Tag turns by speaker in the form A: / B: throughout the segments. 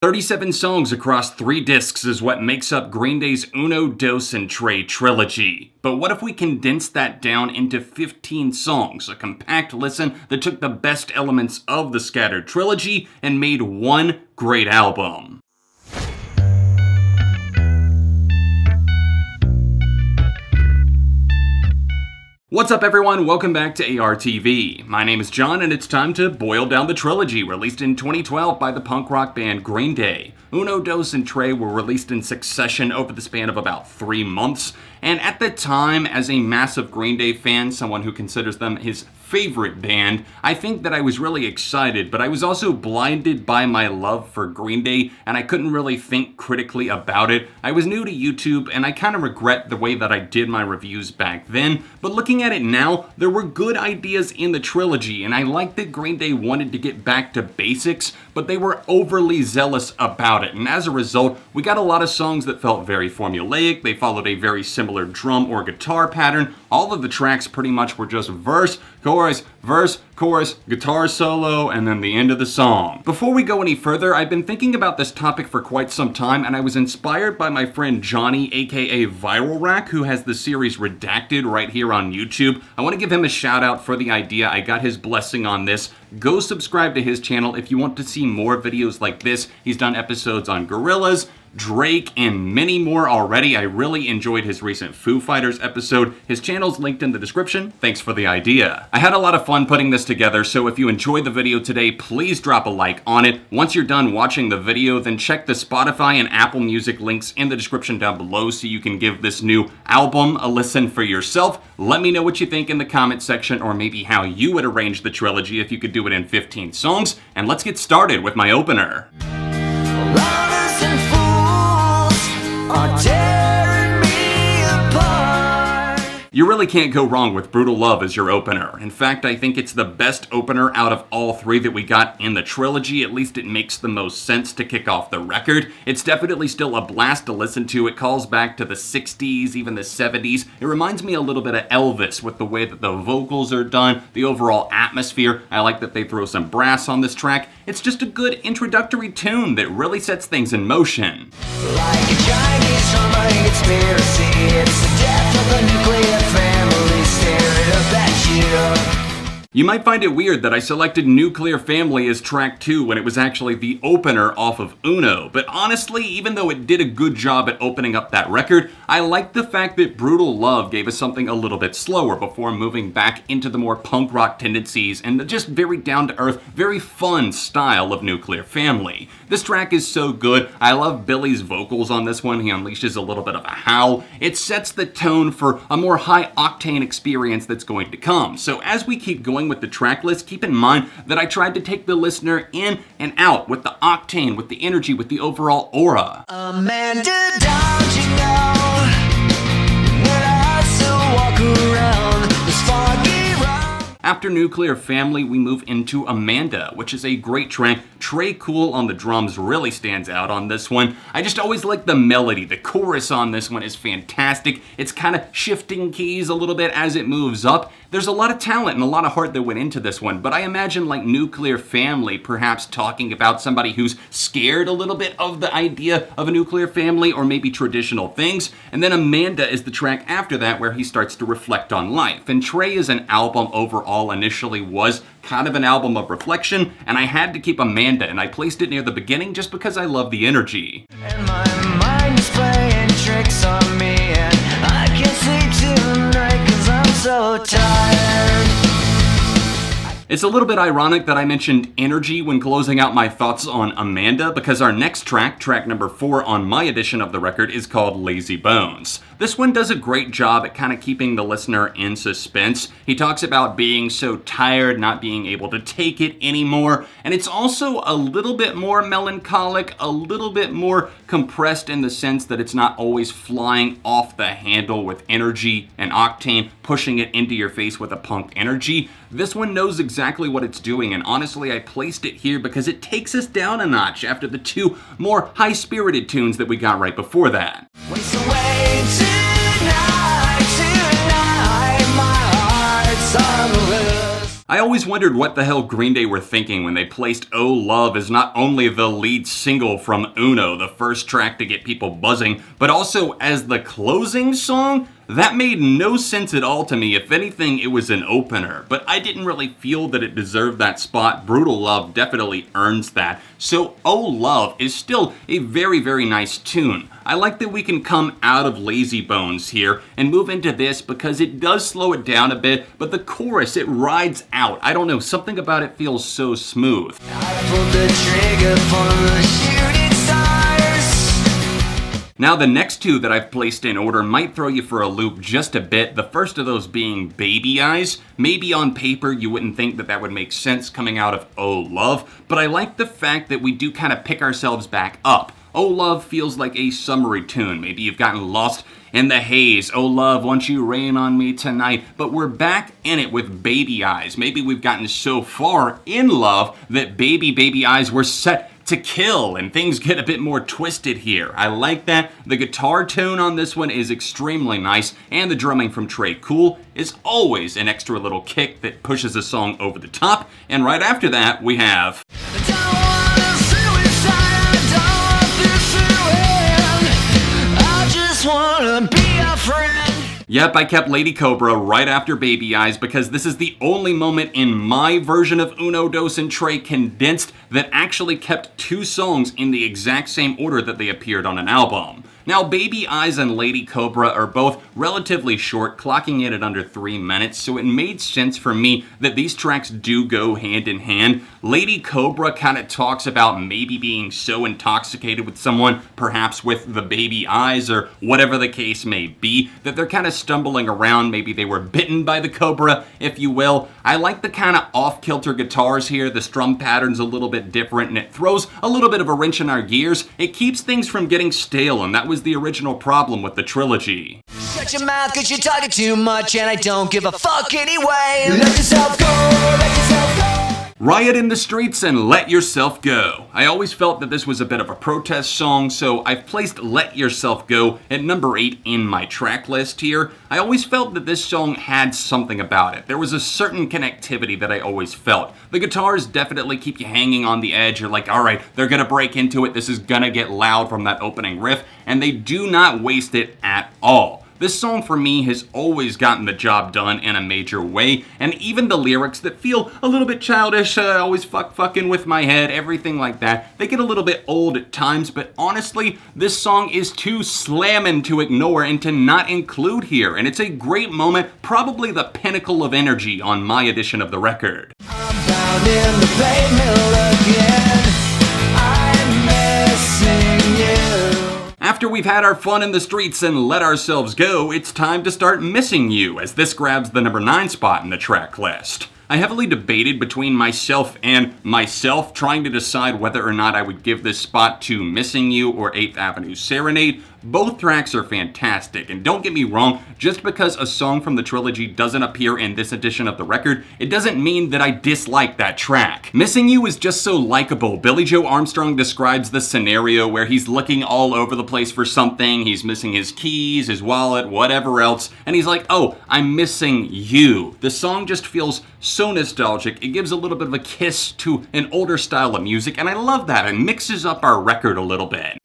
A: 37 songs across 3 discs is what makes up Green Day's Uno, Dos, and Tre trilogy. But what if we condensed that down into 15 songs, a compact listen that took the best elements of the scattered trilogy and made one great album? What's up everyone, welcome back to ARTV. My name is John and it's time to boil down the trilogy released in 2012 by the punk rock band Green Day. Uno, Dos, and Tre were released in succession over the span of about 3 months, and at the time, as a massive Green Day fan, someone who considers them his favorite band, I think that I was really excited, but I was also blinded by my love for Green Day, and I couldn't really think critically about it. I was new to YouTube, and I kind of regret the way that I did my reviews back then, but looking at it now, there were good ideas in the trilogy, and I liked that Green Day wanted to get back to basics, but they were overly zealous about it, and as a result, we got a lot of songs that felt very formulaic. They followed a very similar drum or guitar pattern. All of the tracks pretty much were just verse, chorus, guitar solo, and then the end of the song. Before we go any further, I've been thinking about this topic for quite some time, and I was inspired by my friend Johnny, aka ViralRak, who has the series Redacted right here on YouTube. I want to give him a shout out for the idea. I got his blessing on this. Go subscribe to his channel if you want to see more videos like this. He's done episodes on Gorillaz, Drake, and many more already. I really enjoyed his recent Foo Fighters episode. His channel's linked in the description. Thanks for the idea. I had a lot of fun putting this together, so if you enjoyed the video today, please drop a like on it. Once you're done watching the video, then check the Spotify and Apple Music links in the description down below so you can give this new album a listen for yourself. Let me know what you think in the comment section, or maybe how you would arrange the trilogy if you could do it in 15 songs. And let's get started with my opener. You really can't go wrong with Brutal Love as your opener. In fact, I think it's the best opener out of all 3 that we got in the trilogy. At least it makes the most sense to kick off the record. It's definitely still a blast to listen to. It calls back to the 60s, even the 70s. It reminds me a little bit of Elvis with the way that the vocals are done, the overall atmosphere. I like that they throw some brass on this track. It's just a good introductory tune that really sets things in motion.
B: Like a Chinese humbug conspiracy, it's the death of the nuclear family staring up at you.
A: You might find it weird that I selected Nuclear Family as track 2 when it was actually the opener off of Uno, but honestly, even though it did a good job at opening up that record, I like the fact that Brutal Love gave us something a little bit slower before moving back into the more punk rock tendencies and the just very down-to-earth, very fun style of Nuclear Family. This track is so good. I love Billie's vocals on this one. He unleashes a little bit of a howl. It sets the tone for a more high-octane experience that's going to come. So as we keep going with the track list, keep in mind that I tried to take the listener in and out with the octane, with the energy, with the overall aura.
B: Amanda, don't you know that I still walk around this foggy road?
A: After Nuclear Family, we move into Amanda, which is a great track. Tre Cool on the drums really stands out on this one. I just always like the melody. The chorus on this one is fantastic. It's kind of shifting keys a little bit as it moves up. There's a lot of talent and a lot of heart that went into this one, but I imagine like Nuclear Family perhaps talking about somebody who's scared a little bit of the idea of a nuclear family or maybe traditional things. And then Amanda is the track after that where he starts to reflect on life. And Tre as an album overall initially was kind of an album of reflection, and I had to keep Amanda, and I placed it near the beginning just because I love the energy.
B: And my mind is playing tricks on me, and I can't sleep tonight 'cause I'm so tired.
A: It's a little bit ironic that I mentioned energy when closing out my thoughts on Amanda, because our next track, track number 4 on my edition of the record, is called Lazybones. This one does a great job at kind of keeping the listener in suspense. He talks about being so tired, not being able to take it anymore, and it's also a little bit more melancholic, a little bit more compressed in the sense that it's not always flying off the handle with energy and octane, pushing it into your face with a punk energy. This one knows exactly what it's doing, and honestly, I placed it here because it takes us down a notch after the 2 more high-spirited tunes that we got right before that.
B: Waste away tonight, my heart's on the loose.
A: I always wondered what the hell Green Day were thinking when they placed Oh Love as not only the lead single from Uno, the first track to get people buzzing, but also as the closing song? That made no sense at all to me. If anything, it was an opener, but I didn't really feel that it deserved that spot. Brutal Love definitely earns that. So Oh Love is still a very, very nice tune. I like that we can come out of Lazybones here and move into this because it does slow it down a bit, but the chorus, it rides out. I don't know, something about it feels so smooth.
B: I pulled the trigger for the shooting stars.
A: Now the next two that I've placed in order might throw you for a loop just a bit, the first of those being Baby Eyes. Maybe on paper you wouldn't think that that would make sense coming out of Oh Love, but I like the fact that we do kind of pick ourselves back up. Oh Love feels like a summery tune. Maybe you've gotten lost in the haze. Oh love, won't you rain on me tonight? But we're back in it with Baby Eyes. Maybe we've gotten so far in love that Baby Eyes were set to kill and things get a bit more twisted here. I like that. The guitar tone on this one is extremely nice, and the drumming from TRE Cool is always an extra little kick that pushes a song over the top. And right after that, we have Yep, I kept Lady Cobra right after Baby Eyes because this is the only moment in my version of Uno, Dos, and TRE condensed that actually kept two songs in the exact same order that they appeared on an album. Now, Baby Eyes and Lady Cobra are both relatively short, clocking in at under 3 minutes, so it made sense for me that these tracks do go hand in hand. Lady Cobra kind of talks about maybe being so intoxicated with someone, perhaps with the baby eyes or whatever the case may be, that they're kind of stumbling around. Maybe they were bitten by the cobra, if you will. I like the kind of off-kilter guitars here. The strum pattern's a little bit different, and it throws a little bit of a wrench in our gears. It keeps things from getting stale, and that was the original problem with the Trilogy.
B: Shut your mouth cause you're talking too much and I don't give a fuck anyway. Let yourself go, let yourself go.
A: Riot in the streets and Let Yourself Go. I always felt that this was a bit of a protest song, so I've placed Let Yourself Go at number 8 in my track list here. I always felt that this song had something about it. There was a certain connectivity that I always felt. The guitars definitely keep you hanging on the edge. You're like, alright, they're gonna break into it. This is gonna get loud from that opening riff, and they do not waste it at all. This song for me has always gotten the job done in a major way, and even the lyrics that feel a little bit childish, always fucking with my head, everything like that, they get a little bit old at times, but honestly, this song is too slammin' to ignore and to not include here, and it's a great moment, probably the pinnacle of energy on my edition of the record.
B: I'm down in the pavement again. I'm missing you.
A: After we've had our fun in the streets and let ourselves go, it's time to start missing you, as this grabs the number 9 spot in the track list. I heavily debated between myself and myself, trying to decide whether or not I would give this spot to Missing You or 8th Avenue Serenade. Both tracks are fantastic, and don't get me wrong, just because a song from the Trilogy doesn't appear in this edition of the record, it doesn't mean that I dislike that track. Missing You is just so likable. Billie Joe Armstrong describes the scenario where he's looking all over the place for something, he's missing his keys, his wallet, whatever else, and he's like, oh, I'm missing you. The song just feels so nostalgic. It gives a little bit of a kiss to an older style of music, and I love that. It mixes up our record a little bit.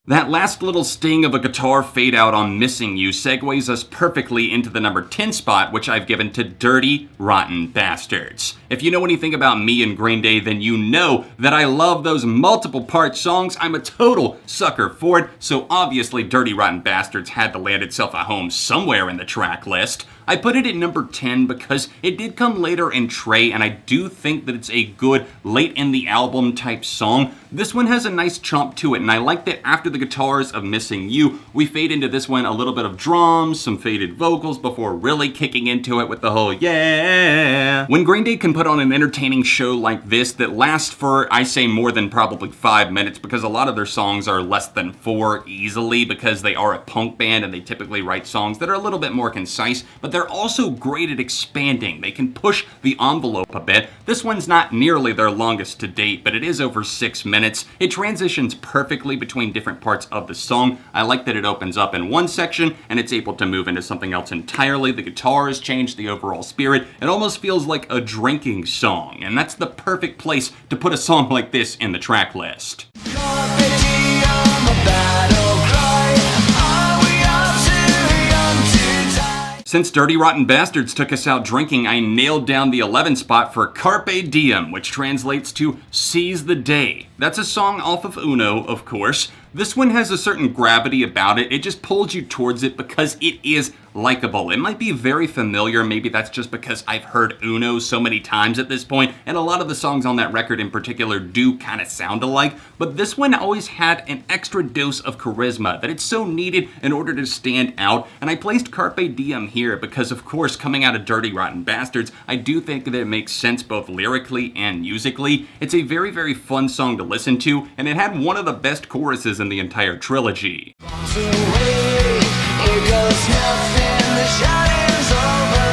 A: That last little sting of a guitar fade out on Missing You segues us perfectly into the number 10 spot, which I've given to Dirty Rotten Bastards. If you know anything about me and Green Day, then you know that I love those multiple part songs. I'm a total sucker for it, so obviously Dirty Rotten Bastards had to land itself a home somewhere in the track list. I put it at number 10 because it did come later in TRE, and I do think that it's a good late in the album type song. This one has a nice chomp to it, and I like that after the guitars of Missing You, we fade into this one a little bit of drums, some faded vocals before really kicking into it with the whole yeah.
C: yeah.
A: When Green Day can put on an entertaining show like this that lasts for, I say, more than probably 5 minutes, because a lot of their songs are less than 4 easily, because they are a punk band and they typically write songs that are a little bit more concise, but they're also great at expanding. They can push the envelope a bit. This one's not nearly their longest to date, but it is over 6 minutes. It transitions perfectly between different parts of the song. I like that it opens up in one section and it's able to move into something else entirely. The guitars change the overall spirit. It almost feels like a drinking song, and that's the perfect place to put a song like this in the track list.
B: Carpe diem, a battle cry. Are we all too young to die?
A: Since Dirty Rotten Bastards took us out drinking, I nailed down the 11 spot for Carpe Diem, which translates to Seize the Day. That's a song off of Uno, of course. This one has a certain gravity about it. It just pulls you towards it because it is likable. It might be very familiar. Maybe that's just because I've heard Uno so many times at this point, and a lot of the songs on that record in particular do kind of sound alike, but this one always had an extra dose of charisma that it's so needed in order to stand out, and I placed Carpe Diem here because, of course, coming out of Dirty Rotten Bastards, I do think that it makes sense both lyrically and musically. It's a very, very fun song to listen to, and it had one of the best choruses in the entire trilogy.
B: Bombs away, here goes nothing, the shouting's over,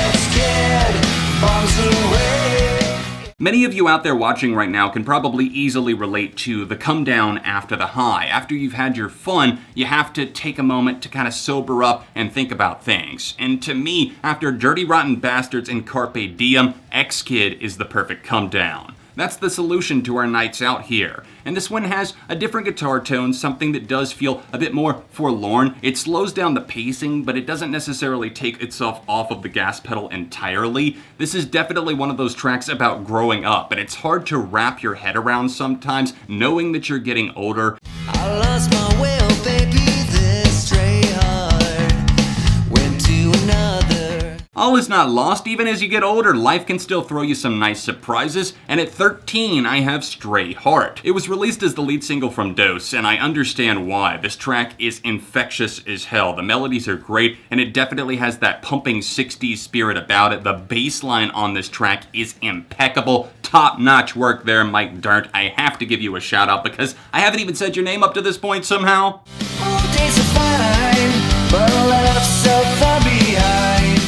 B: it's scared, bombs away.
A: Many of you out there watching right now can probably easily relate to the come down after the high. After you've had your fun, you have to take a moment to kind of sober up and think about things. And to me, after Dirty Rotten Bastards and Carpe Diem, X-Kid is the perfect come down. That's the solution to our nights out here. And this one has a different guitar tone, something that does feel a bit more forlorn. It slows down the pacing, but it doesn't necessarily take itself off of the gas pedal entirely. This is definitely one of those tracks about growing up, and it's hard to wrap your head around sometimes, knowing that you're getting older.
B: I lost my will, baby, this stray heart went to another.
A: All is not lost. Even as you get older, life can still throw you some nice surprises, and at 13, I have Stray Heart. It was released as the lead single from Dose, and I understand why. This track is infectious as hell. The melodies are great, and it definitely has that pumping 60s spirit about it. The bass line on this track is impeccable. Top-notch work there, Mike Dirnt. I have to give you a shout-out because I haven't even said your name up to this point somehow.
B: All days are fine, but left so far behind.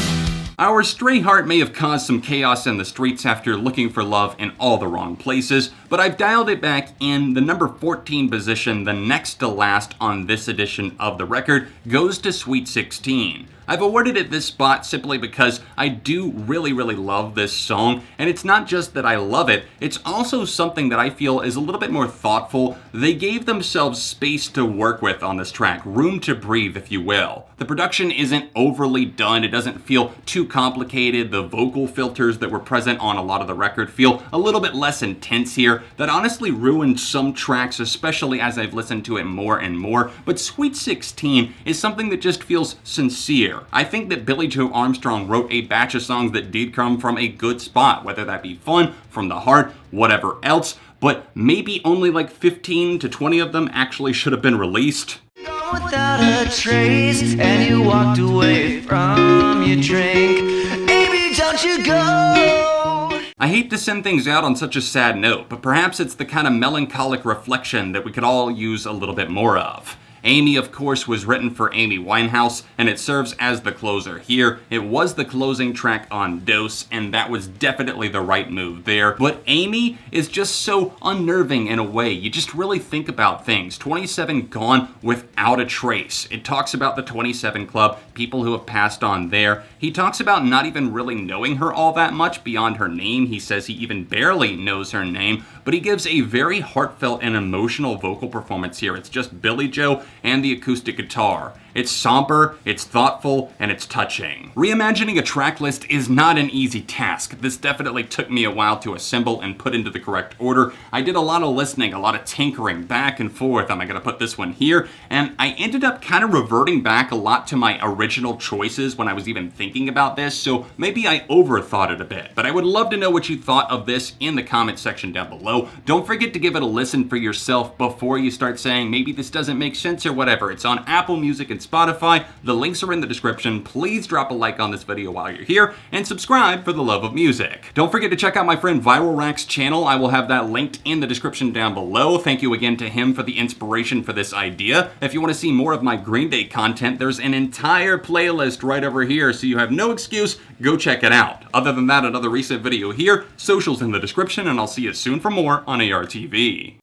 A: Our Stray Heart may have caused some chaos in the streets after looking for love in all the wrong places, but I've dialed it back in. The number 14 position, the next to last on this edition of the record, goes to Sweet 16. I've awarded it this spot simply because I do really, really love this song, and it's not just that I love it, it's also something that I feel is a little bit more thoughtful. They gave themselves space to work with on this track, room to breathe, if you will. The production isn't overly done, it doesn't feel too complicated. The vocal filters that were present on a lot of the record feel a little bit less intense here. That honestly ruined some tracks, especially as I've listened to it more and more, but Sweet 16 is something that just feels sincere. I think that Billie Joe Armstrong wrote a batch of songs that did come from a good spot, whether that be fun, from the heart, whatever else, but maybe only like 15 to 20 of them actually should have been released.
B: Without a trace, and you walked away from your drink. Baby, don't you go.
A: I hate to send things out on such a sad note, but perhaps it's the kind of melancholic reflection that we could all use a little bit more of. Amy, of course, was written for Amy Winehouse, and it serves as the closer here. It was the closing track on Dose, and that was definitely the right move there. But Amy is just so unnerving in a way. You just really think about things. 27 gone without a trace. It talks about the 27 Club, people who have passed on there. He talks about not even really knowing her all that much beyond her name. He says he even barely knows her name, but he gives a very heartfelt and emotional vocal performance here. It's just Billie Joe and the acoustic guitar. It's somber, it's thoughtful, and it's touching. Reimagining a track list is not an easy task. This definitely took me a while to assemble and put into the correct order. I did a lot of listening, a lot of tinkering back and forth. Am I gonna put this one here? And I ended up kind of reverting back a lot to my original choices when I was even thinking about this, so maybe I overthought it a bit. But I would love to know what you thought of this in the comment section down below. Don't forget to give it a listen for yourself before you start saying maybe this doesn't make sense or whatever. It's on Apple Music and and Spotify. The links are in the description. Please drop a like on this video while you're here, and subscribe for the love of music. Don't forget to check out my friend ViralRak's channel. I will have that linked in the description down below. Thank you again to him for the inspiration for this idea. If you want to see more of my Green Day content, there's an entire playlist right over here, so you have no excuse. Go check it out. Other than that, another recent video here, socials in the description, and I'll see you soon for more on ARTV.